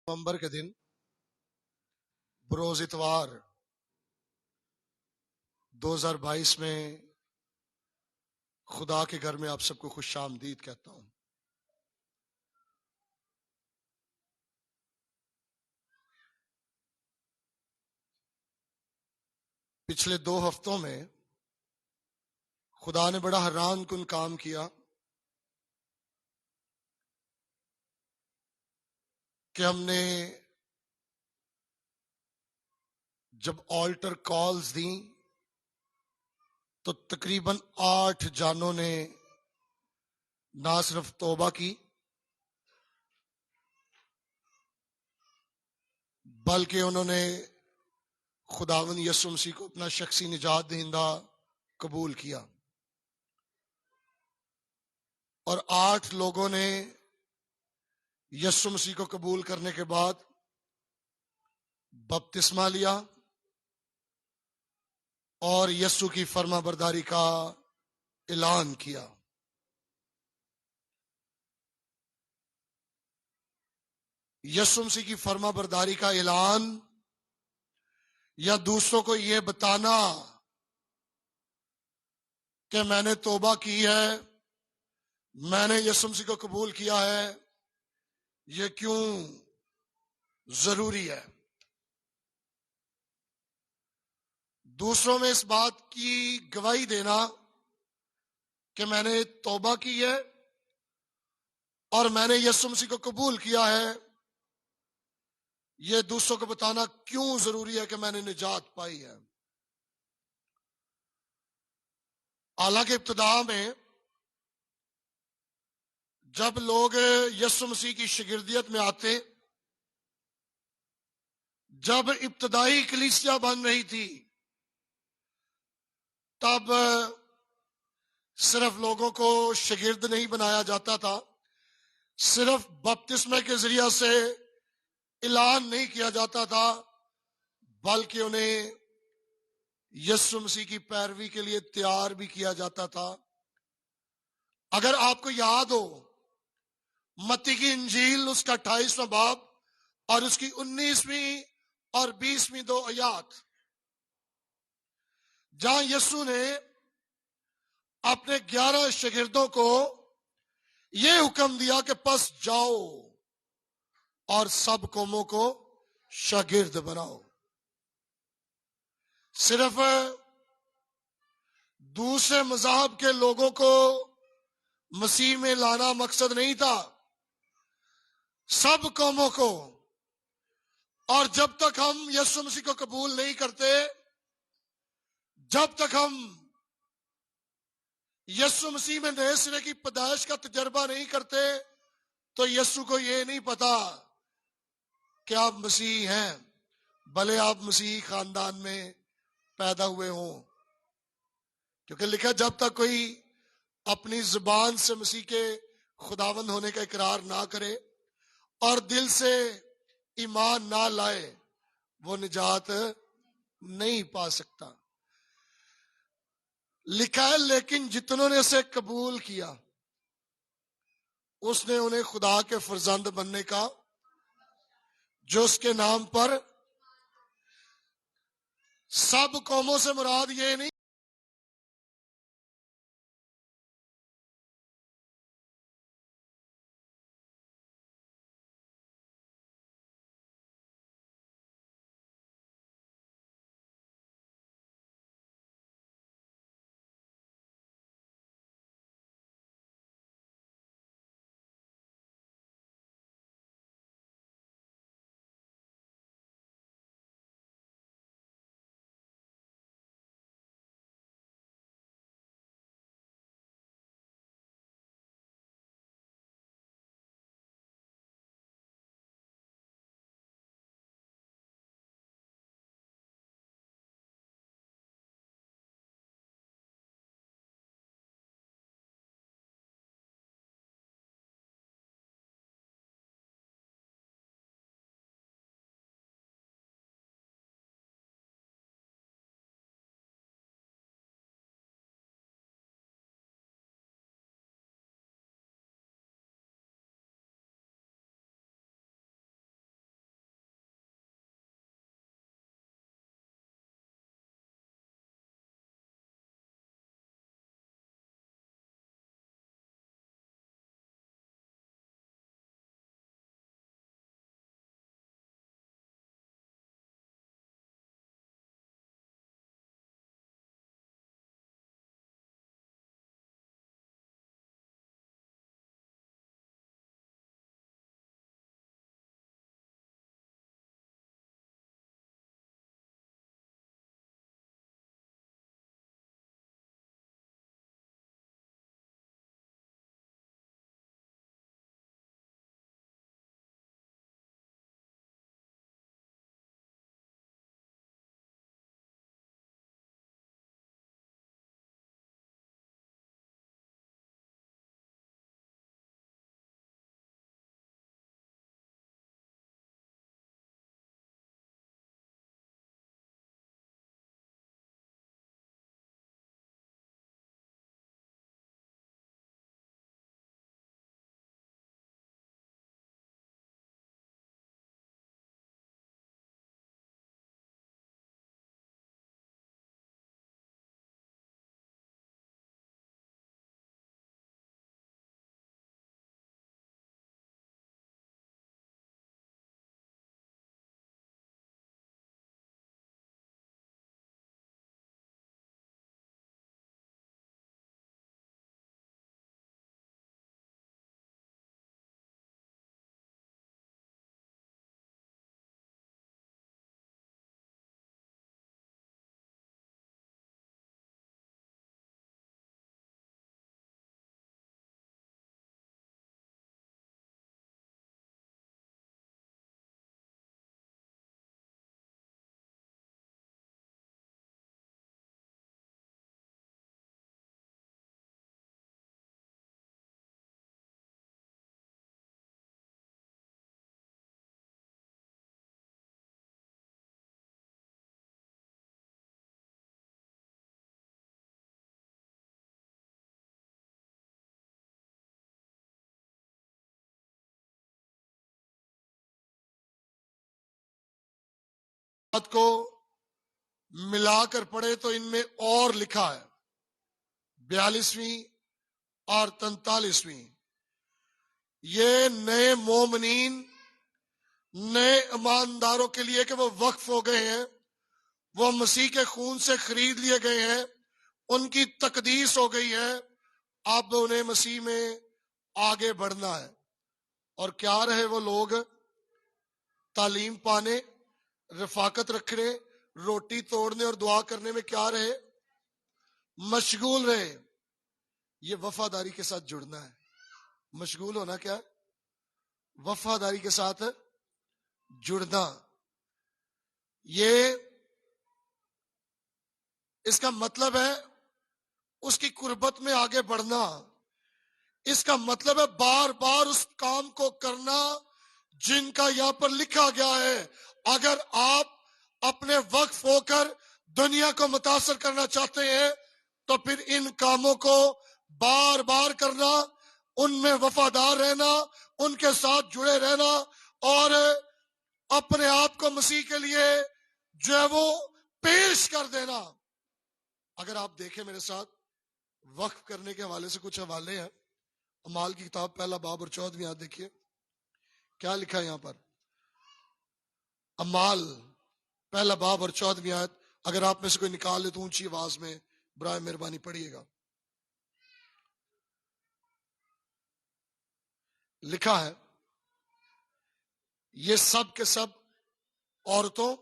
نومبر کے دن بروز اتوار 2022 میں خدا کے گھر میں آپ سب کو خوش آمدید کہتا ہوں۔ پچھلے 2 ہفتوں میں خدا نے بڑا حیران کن کام کیا کہ ہم نے جب آلٹر کالز دیں تو تقریباً 8 جانوں نے نہ صرف توبہ کی بلکہ انہوں نے خداوند یسوع مسیح کو اپنا شخصی نجات دہندہ قبول کیا، اور 8 لوگوں نے یسوع مسیح کو قبول کرنے کے بعد بپتسمہ لیا اور یسوع کی فرما برداری کا اعلان کیا۔ یسوع مسیح کی فرما برداری کا اعلان یا دوسروں کو یہ بتانا کہ میں نے توبہ کی ہے، میں نے یسوع مسیح کو قبول کیا ہے، یہ کیوں ضروری ہے؟ دوسروں میں اس بات کی گواہی دینا کہ میں نے توبہ کی ہے اور میں نے یسوع مسیح کو قبول کیا ہے، یہ دوسروں کو بتانا کیوں ضروری ہے کہ میں نے نجات پائی ہے۔ حالانکہ ابتدا میں جب لوگ یسوع مسیح کی شاگردیت میں آتے، جب ابتدائی کلیسیا بن رہی تھی، تب صرف لوگوں کو شاگرد نہیں بنایا جاتا تھا، صرف بپتسمے کے ذریعہ سے اعلان نہیں کیا جاتا تھا، بلکہ انہیں یسوع مسیح کی پیروی کے لیے تیار بھی کیا جاتا تھا۔ اگر آپ کو یاد ہو، متی کی انجیل اس کا 28واں باب اور اس کی 19ویں اور 20ویں 2 آیات، جہاں یسوع نے اپنے 11 شاگردوں کو یہ حکم دیا کہ پس جاؤ اور سب قوموں کو شاگرد بناؤ۔ صرف دوسرے مذاہب کے لوگوں کو مسیح میں لانا مقصد نہیں تھا، سب قوموں کو۔ اور جب تک ہم یسوع مسیح کو قبول نہیں کرتے، جب تک ہم یسوع مسیح میں نئے سرے کی پیدائش کا تجربہ نہیں کرتے، تو یسوع کو یہ نہیں پتا کہ آپ مسیح ہیں، بھلے آپ مسیحی خاندان میں پیدا ہوئے ہوں۔ کیونکہ لکھا جب تک کوئی اپنی زبان سے مسیح کے خداوند ہونے کا اقرار نہ کرے اور دل سے ایمان نہ لائے، وہ نجات نہیں پا سکتا۔ لکھا ہے لیکن جتنوں نے اسے قبول کیا، اس نے انہیں خدا کے فرزند بننے کا، جو اس کے نام پر سب قوموں سے مراد یہ نہیں بات کو ملا کر پڑھے تو ان میں اور لکھا ہے 42ویں اور 43ویں. یہ نئے مومنین، نئے ایمانداروں کے لیے کہ وہ وقف ہو گئے ہیں، وہ مسیح کے خون سے خرید لیے گئے ہیں، ان کی تقدیس ہو گئی ہے. اب انہیں مسیح میں آگے بڑھنا ہے. اور کیا رہے وہ لوگ؟ تعلیم پانے، رفاقت رکھنے، روٹی توڑنے اور دعا کرنے میں کیا رہے؟ مشغول رہے. یہ وفاداری کے ساتھ جڑنا ہے. مشغول ہونا کیا ہے؟ وفاداری کے ساتھ جڑنا. یہ اس کا مطلب ہے اس کی قربت میں آگے بڑھنا. اس کا مطلب ہے بار بار اس کام کو کرنا جن کا یہاں پر لکھا گیا ہے. اگر آپ اپنے وقف ہو کر دنیا کو متاثر کرنا چاہتے ہیں تو پھر ان کاموں کو بار بار کرنا، ان میں وفادار رہنا، ان کے ساتھ جڑے رہنا، اور اپنے آپ کو مسیح کے لیے جو ہے وہ پیش کر دینا. اگر آپ دیکھیں میرے ساتھ وقف کرنے کے حوالے سے کچھ حوالے ہیں. اعمال کی کتاب پہلا باب اور 14ویں آیت دیکھیے کیا لکھا ہے یہاں پر. اعمال پہلا باب اور 14ویں آیت. اگر آپ میں سے کوئی نکال لے تو اونچی آواز میں برائے مہربانی پڑھیے گا. لکھا ہے یہ سب کے سب عورتوں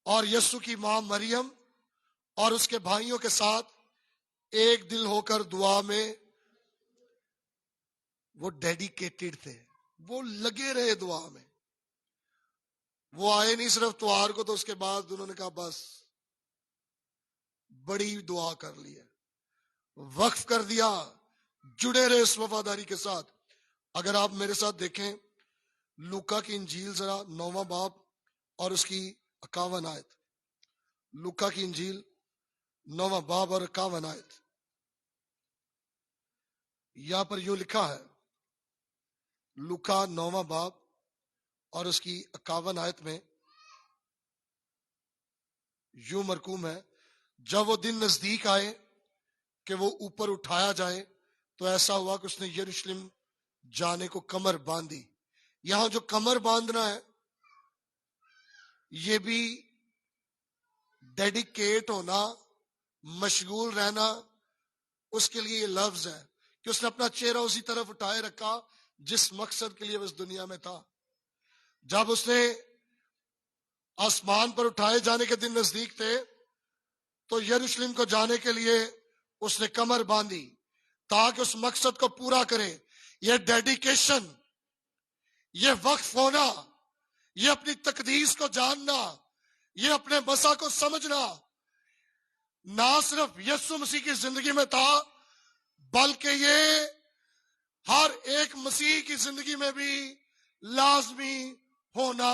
اور یسوع کی ماں مریم اور اس کے بھائیوں کے ساتھ ایک دل ہو کر دعا میں وہ ڈیڈیکیٹڈ تھے. وہ لگے رہے دعا میں. وہ آئے نہیں صرف توار کو تو اس کے بعد انہوں نے کہا بس بڑی دعا کر لی ہے. وقف کر دیا، جڑے رہے اس وفاداری کے ساتھ. اگر آپ میرے ساتھ دیکھیں لوکا کی انجیل ذرا 9واں باب اور اس کی 51 آیت. لوکا کی انجیل 9واں باب اور 51 آیت. یہاں پر یوں لکھا ہے لوکا 9واں باب اور اس کی 51 آیت میں یوں مرقوم ہے جب وہ دن نزدیک آئے کہ وہ اوپر اٹھایا جائے تو ایسا ہوا کہ اس نے یروشلم جانے کو کمر باندھی. یہاں جو کمر باندھنا ہے یہ بھی ڈیڈیکیٹ ہونا، مشغول رہنا. اس کے لیے یہ لفظ ہے کہ اس نے اپنا چہرہ اسی طرف اٹھائے رکھا جس مقصد کے لیے وہ اس دنیا میں تھا. جب اس نے آسمان پر اٹھائے جانے کے دن نزدیک تھے تو یروشلم کو جانے کے لیے اس نے کمر باندھی تاکہ اس مقصد کو پورا کرے. یہ ڈیڈیکیشن، یہ وقف ہونا، یہ اپنی تقدیس کو جاننا، یہ اپنے مسا کو سمجھنا نہ صرف یسوع مسیح کی زندگی میں تھا بلکہ یہ ہر ایک مسیح کی زندگی میں بھی لازمی ہونا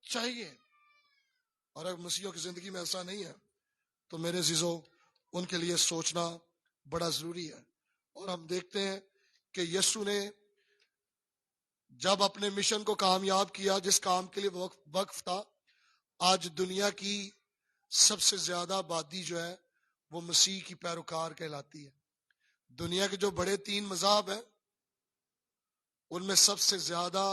چاہیے. اور اگر مسیحوں کی زندگی میں ایسا نہیں ہے تو میرے عزیزو ان کے لیے سوچنا بڑا ضروری ہے. اور ہم دیکھتے ہیں کہ یسوع نے جب اپنے مشن کو کامیاب کیا، جس کام کے لیے وقف تھا، آج دنیا کی سب سے زیادہ آبادی جو ہے وہ مسیح کی پیروکار کہلاتی ہے. دنیا کے جو بڑے 3 مذاہب ہیں ان میں سب سے زیادہ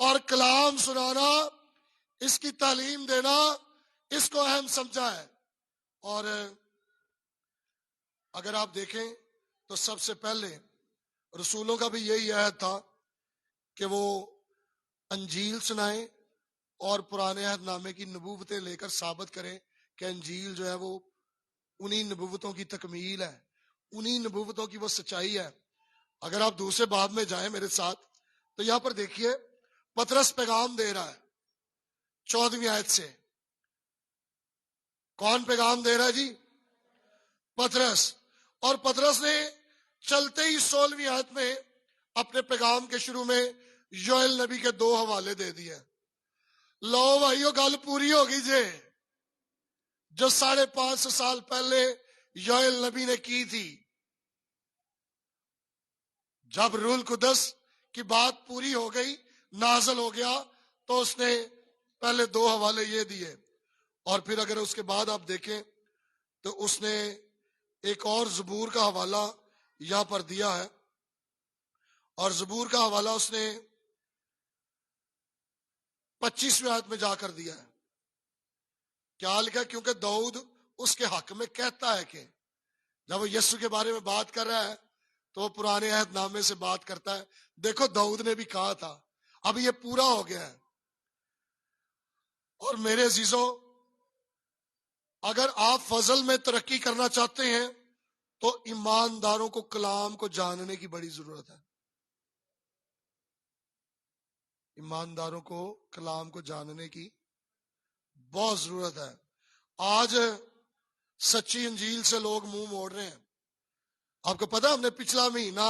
اور کلام سنانا، اس کی تعلیم دینا، اس کو اہم سمجھا ہے۔ اور اگر آپ دیکھیں تو سب سے پہلے رسولوں کا بھی یہی عہد تھا کہ وہ انجیل سنائیں اور پرانے عہد نامے کی نبوتیں لے کر ثابت کریں کہ انجیل جو ہے وہ انہی نبوتوں کی تکمیل ہے، انہی نبوتوں کی وہ سچائی ہے۔ اگر آپ دوسرے باب میں جائیں میرے ساتھ تو یہاں پر دیکھیے پطرس پیغام دے رہا ہے 14ویں آیت سے۔ کون پیغام دے رہا ہے جی؟ پطرس۔ اور پطرس نے چلتے ہی 16ویں آیت میں اپنے پیغام کے شروع میں یوئیل نبی کے 2 حوالے دے دیے۔ لو بھائیو گل پوری ہوگی جے، جو 550 سال پہلے یوئیل نبی نے کی تھی۔ جب روح القدس کی بات پوری ہو گئی، نازل ہو گیا، تو اس نے پہلے 2 حوالے یہ دیے، اور پھر اگر اس کے بعد آپ دیکھیں تو اس نے ایک اور زبور کا حوالہ یہاں پر دیا ہے، اور زبور کا حوالہ اس نے 25ویں آیت میں جا کر دیا ہے۔ کیا لکھا؟ کیونکہ داؤد اس کے حق میں کہتا ہے کہ جب وہ یسوع کے بارے میں بات کر رہا ہے تو وہ پرانے عہد نامے سے بات کرتا ہے، دیکھو داؤد نے بھی کہا تھا، اب یہ پورا ہو گیا ہے۔ اور میرے عزیزوں، اگر آپ فضل میں ترقی کرنا چاہتے ہیں تو ایمانداروں کو کلام کو جاننے کی بڑی ضرورت ہے۔ ایمانداروں کو کلام کو جاننے کی بہت ضرورت ہے۔ آج سچی انجیل سے لوگ منہ موڑ رہے ہیں۔ آپ کو پتا ہم نے پچھلا مہینہ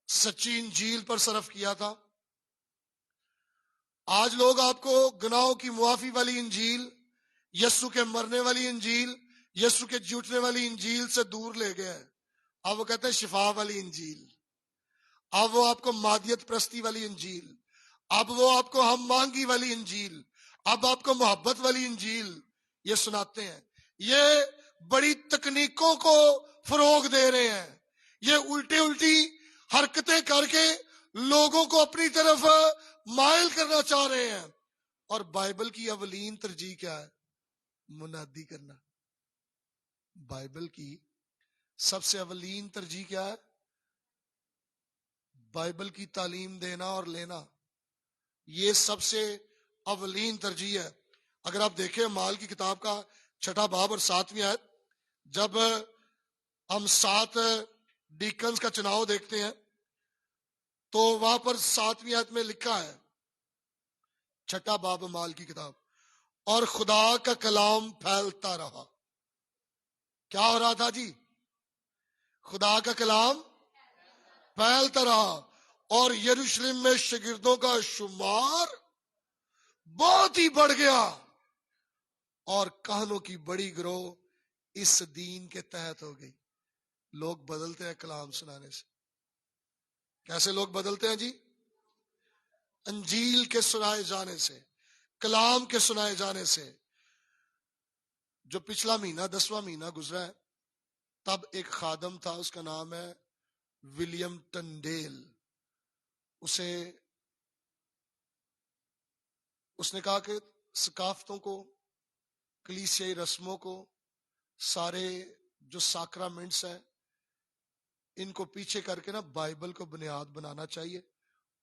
سچی انجیل پر صرف کیا تھا۔ آج لوگ آپ کو گناہوں کی معافی والی انجیل، یسوع کے مرنے والی انجیل، یسوع کے جھوٹنے والی انجیل سے دور لے گئے ہیں۔ اب وہ کہتے ہیں شفا والی انجیل، اب وہ آپ کو مادیت پرستی والی انجیل، اب وہ آپ کو ہم مانگی والی انجیل، اب آپ کو محبت والی انجیل یہ سناتے ہیں۔ یہ بڑی تکنیکوں کو فروغ دے رہے ہیں، یہ الٹی حرکتیں کر کے لوگوں کو اپنی طرف مائل کرنا چاہ رہے ہیں۔ اور بائبل کی اولین ترجیح کیا ہے؟ منادی کرنا۔ بائبل کی سب سے اولین ترجیح کیا ہے؟ بائبل کی تعلیم دینا اور لینا، یہ سب سے اولین ترجیح ہے۔ اگر آپ دیکھیں مال کی کتاب کا 6 باب اور 7ویں آیت، جب ہم 7 ڈیکنز کا چناؤ دیکھتے ہیں تو وہاں پر 7ویں آیت میں لکھا ہے، 6 باب مال کی کتاب، اور خدا کا کلام پھیلتا رہا۔ کیا ہو رہا تھا جی؟ خدا کا کلام پھیلتا رہا، اور یروشلم میں شاگردوں کا شمار بہت ہی بڑھ گیا، اور کہنوں کی بڑی گروہ اس دین کے تحت ہو گئی۔ لوگ بدلتے ہیں کلام سنانے سے۔ کیسے لوگ بدلتے ہیں جی؟ انجیل کے سنائے جانے سے، کلام کے سنائے جانے سے۔ جو پچھلا مہینہ 10واں مہینہ گزرا ہے، تب ایک خادم تھا، اس کا نام ہے ولیم ٹنڈیل۔ اس نے کہا کہ ثقافتوں کو، کلیسیائی رسموں کو، سارے جو ساکرامنٹس ہیں، ان کو پیچھے کر کے بائبل کو بنیاد بنانا چاہیے،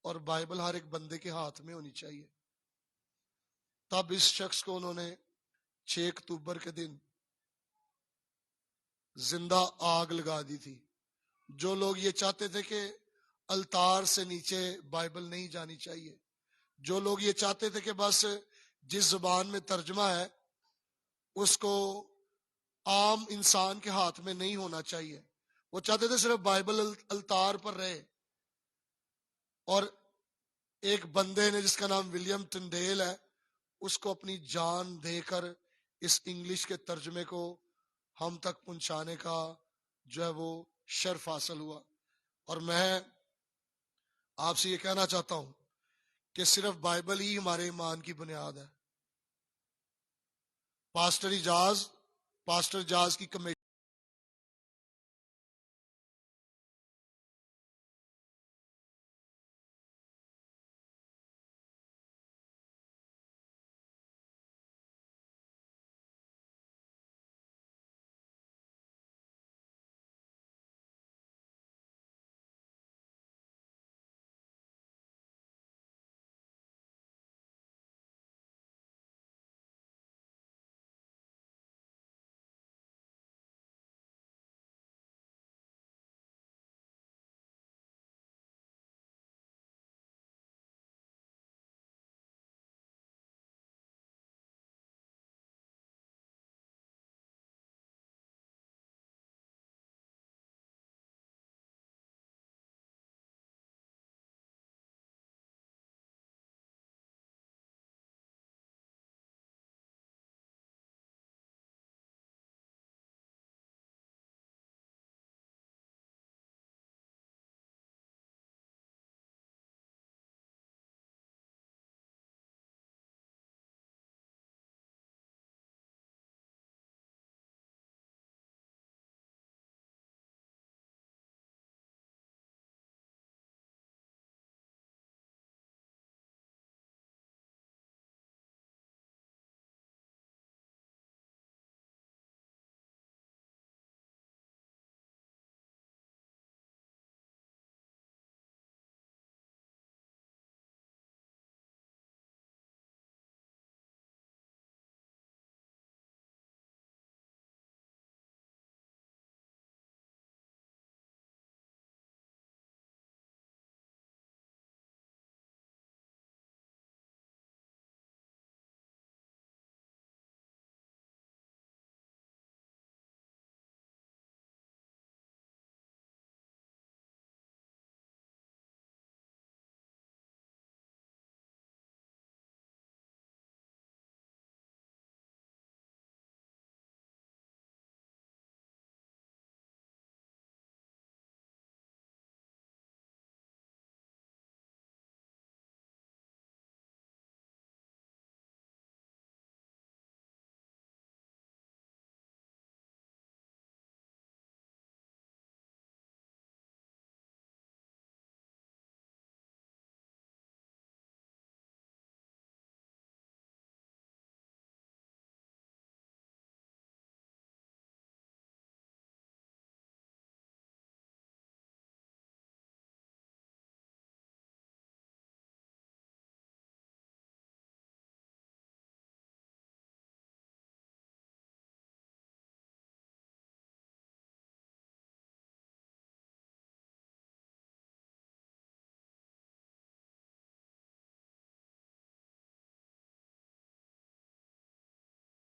اور بائبل ہر ایک بندے کے ہاتھ میں ہونی چاہیے۔ تب اس شخص کو انہوں نے 6 اکتوبر کے دن زندہ آگ لگا دی تھی۔ جو لوگ یہ چاہتے تھے کہ التار سے نیچے بائبل نہیں جانی چاہیے، جو لوگ یہ چاہتے تھے کہ بس جس زبان میں ترجمہ ہے اس کو عام انسان کے ہاتھ میں نہیں ہونا چاہیے، وہ چاہتے تھے صرف بائبل التار پر رہے۔ اور ایک بندے نے جس کا نام ولیم ٹنڈیل ہے، اس کو اپنی جان دے کر اس انگلش کے ترجمے کو ہم تک پہنچانے کا جو ہے وہ شرف حاصل ہوا۔ اور میں آپ سے یہ کہنا چاہتا ہوں کہ صرف بائبل ہی ہمارے ایمان کی بنیاد ہے۔ پاسٹر اجاز کی کمیٹی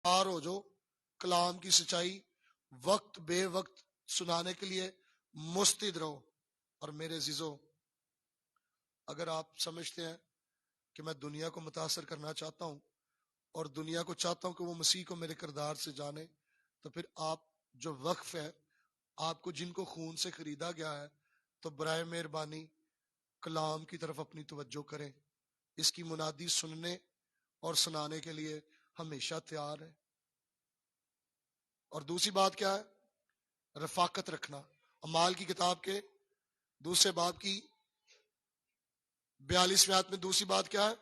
تیار ہو جو کلام کی سچائی وقت بے وقت سنانے کے لیے مستعد رہو۔ اور میرے عزیزو، اگر آپ سمجھتے ہیں کہ میں دنیا کو متاثر کرنا چاہتا ہوں اور دنیا کو چاہتا ہوں کہ وہ مسیح کو میرے کردار سے جانے، تو پھر آپ جو وقف ہے، آپ کو جن کو خون سے خریدا گیا ہے، تو برائے مہربانی کلام کی طرف اپنی توجہ کریں۔ اس کی منادی سننے اور سنانے کے لیے ہمیشہ تیار ہے۔ اور دوسری بات کیا ہے؟ رفاقت رکھنا۔ اعمال کی کتاب کے دوسرے باب کی 42ویں آیت میں دوسری بات کیا ہے؟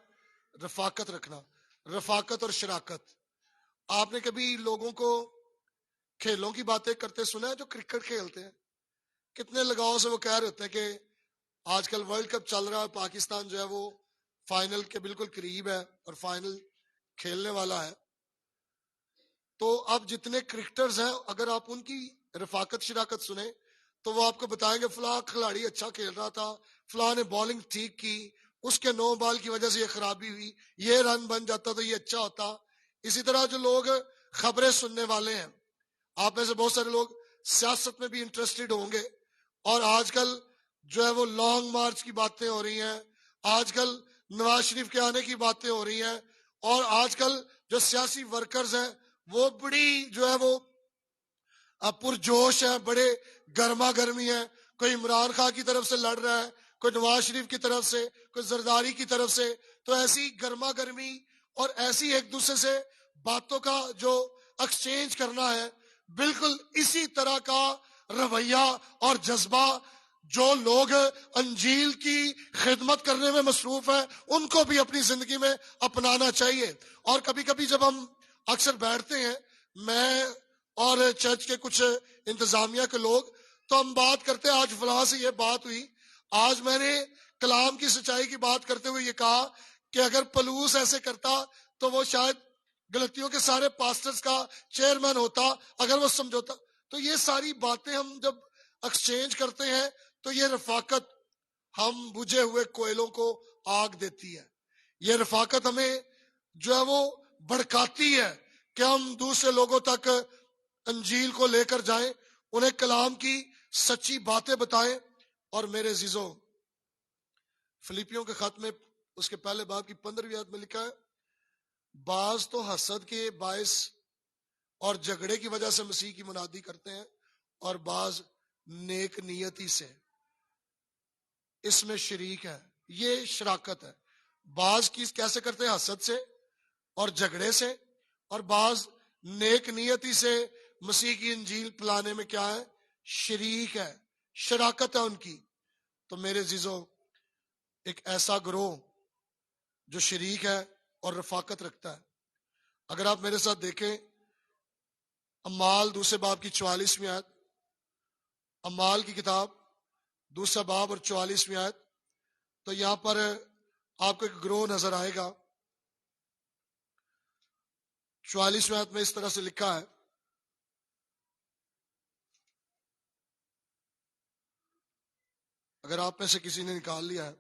رفاقت رکھنا۔ رفاقت اور شراکت۔ آپ نے کبھی لوگوں کو کھیلوں کی باتیں کرتے سنا ہے جو کرکٹ کھیلتے ہیں؟ کتنے لگاؤ سے وہ کہہ رہے ہوتے ہیں کہ آج کل ورلڈ کپ چل رہا ہے، پاکستان جو ہے وہ فائنل کے بالکل قریب ہے اور فائنل کھیلنے والا ہے۔ تو اب جتنے کرکٹرز ہیں، اگر آپ ان کی رفاقت شراکت سنیں تو وہ آپ کو بتائیں گے فلاں کھلاڑی اچھا کھیل رہا تھا، فلاں نے بالنگ ٹھیک کی، اس کے 9 بال کی وجہ سے یہ خرابی ہوئی، یہ رن بن جاتا تو یہ اچھا ہوتا۔ اسی طرح جو لوگ خبریں سننے والے ہیں، آپ میں سے بہت سارے لوگ سیاست میں بھی انٹرسٹڈ ہوں گے، اور آج کل جو ہے وہ لانگ مارچ کی باتیں ہو رہی ہیں، آج کل نواز شریف کے آنے کی باتیں ہو رہی ہیں، اور آج کل جو سیاسی ورکرز ہیں وہ بڑی جو ہے وہ پرجوش ہیں، بڑے گرما گرمی ہیں۔ کوئی عمران خان کی طرف سے لڑ رہا ہے، کوئی نواز شریف کی طرف سے، کوئی زرداری کی طرف سے۔ تو ایسی گرما گرمی اور ایسی ایک دوسرے سے باتوں کا جو ایکسچینج کرنا ہے، بالکل اسی طرح کا رویہ اور جذبہ جو لوگ انجیل کی خدمت کرنے میں مصروف ہیں ان کو بھی اپنی زندگی میں اپنانا چاہیے۔ اور کبھی کبھی جب ہم اکثر بیٹھتے ہیں، میں اور چرچ کے کچھ انتظامیہ کے لوگ، تو ہم بات کرتے ہیں آج فلاں سے یہ بات ہوئی، آج میں نے کلام کی سچائی کی بات کرتے ہوئے یہ کہا کہ اگر پلوس ایسے کرتا تو وہ شاید غلطیوں کے سارے پاسٹرز کا چیئرمین ہوتا، اگر وہ سمجھوتا۔ تو یہ ساری باتیں ہم جب ایکسچینج کرتے ہیں تو یہ رفاقت ہم بجھے ہوئے کوئلوں کو آگ دیتی ہے۔ یہ رفاقت ہمیں جو ہے وہ بڑھکاتی ہے کہ ہم دوسرے لوگوں تک انجیل کو لے کر جائیں، انہیں کلام کی سچی باتیں بتائیں۔ اور میرے عزیزو، فلیپیوں کے خط میں اس کے پہلے باب کی 15ویں آیت میں لکھا ہے، بعض تو حسد کے باعث اور جھگڑے کی وجہ سے مسیح کی منادی کرتے ہیں، اور بعض نیک نیتی سے اس میں شریک ہے۔ یہ شراکت ہے۔ بعض کی کیسے کرتے ہیں؟ حسد سے اور جھگڑے سے، اور بعض نیک نیتی سے مسیح کی انجیل پلانے میں کیا ہے؟ شریک ہے، شراکت ہے ان کی۔ تو میرے عزیزو، ایک ایسا گروہ جو شریک ہے اور رفاقت رکھتا ہے۔ اگر آپ میرے ساتھ دیکھیں اعمال دوسرے باب کی 44ویں آیت، اعمال کی کتاب دوسرا باب اور 44ویں آیت، تو یہاں پر آپ کو ایک گروہ نظر آئے گا۔ 44ویں آیت میں اس طرح سے لکھا ہے، اگر آپ میں سے کسی نے نکال لیا ہے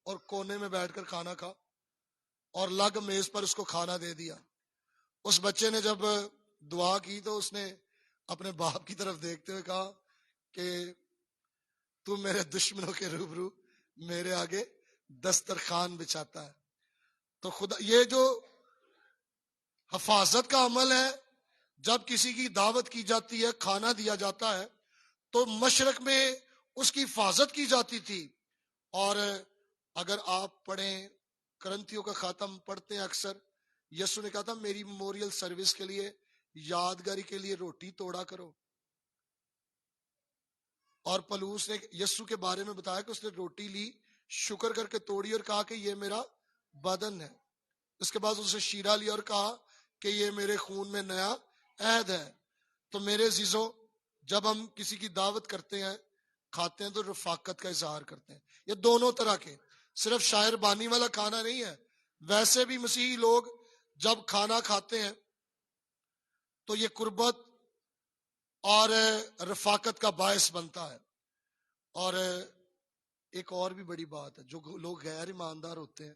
اور کونے میں بیٹھ کر کھانا کھا، اور لگ میز پر اس کو کھانا دے دیا۔ اس بچے نے جب دعا کی تو اس نے اپنے باپ کی طرف دیکھتے ہوئے کہا کہ تو میرے دشمنوں کے روبرو میرے آگے دسترخوان بچھاتا ہے۔ تو خدا، یہ جو حفاظت کا عمل ہے، جب کسی کی دعوت کی جاتی ہے، کھانا دیا جاتا ہے، تو مشرق میں اس کی حفاظت کی جاتی تھی۔ اور اگر آپ پڑھیں، کرنتھیوں کا خاتم پڑھتے ہیں اکثر، یسوع نے کہا تھا میری میموریل سروس کے لیے، یادگاری کے لیے روٹی توڑا کرو۔ اور پلوس نے یسوع کے بارے میں بتایا کہ اس نے روٹی لی، شکر کر کے توڑی اور کہا کہ یہ میرا بدن ہے۔ اس کے بعد اسے شیرہ لیا اور کہا کہ یہ میرے خون میں نیا عہد ہے۔ تو میرے عزیزوں، جب ہم کسی کی دعوت کرتے ہیں، کھاتے ہیں، تو رفاقت کا اظہار کرتے ہیں۔ یہ دونوں طرح کے، صرف شاعر بانی والا کھانا نہیں ہے، ویسے بھی مسیحی لوگ جب کھانا کھاتے ہیں تو یہ قربت اور رفاقت کا باعث بنتا ہے۔ اور ایک اور بھی بڑی بات ہے، جو لوگ غیر ایماندار ہوتے ہیں،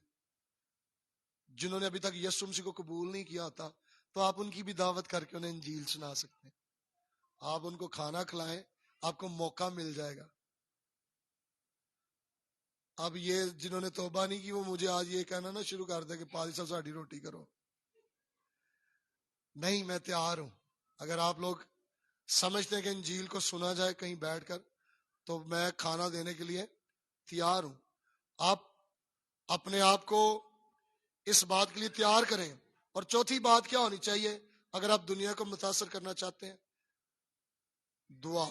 جنہوں نے ابھی تک یسوع مسیح کو قبول نہیں کیا ہوتا، تو آپ ان کی بھی دعوت کر کے انہیں انجیل سنا سکتے ہیں۔ آپ ان کو کھانا کھلائیں، آپ کو موقع مل جائے گا۔ اب یہ جنہوں نے توبہ نہیں کی، وہ مجھے آج یہ کہنا نہ شروع کر دے کہ پادری صاحب ساڑی روٹی کرو۔ نہیں، میں تیار ہوں۔ اگر آپ لوگ سمجھتے ہیں کہ انجیل کو سنا جائے کہیں بیٹھ کر، تو میں کھانا دینے کے لیے تیار ہوں۔ آپ اپنے آپ کو اس بات کے لیے تیار کریں۔ اور چوتھی بات کیا ہونی چاہیے اگر آپ دنیا کو متاثر کرنا چاہتے ہیں؟ دعا۔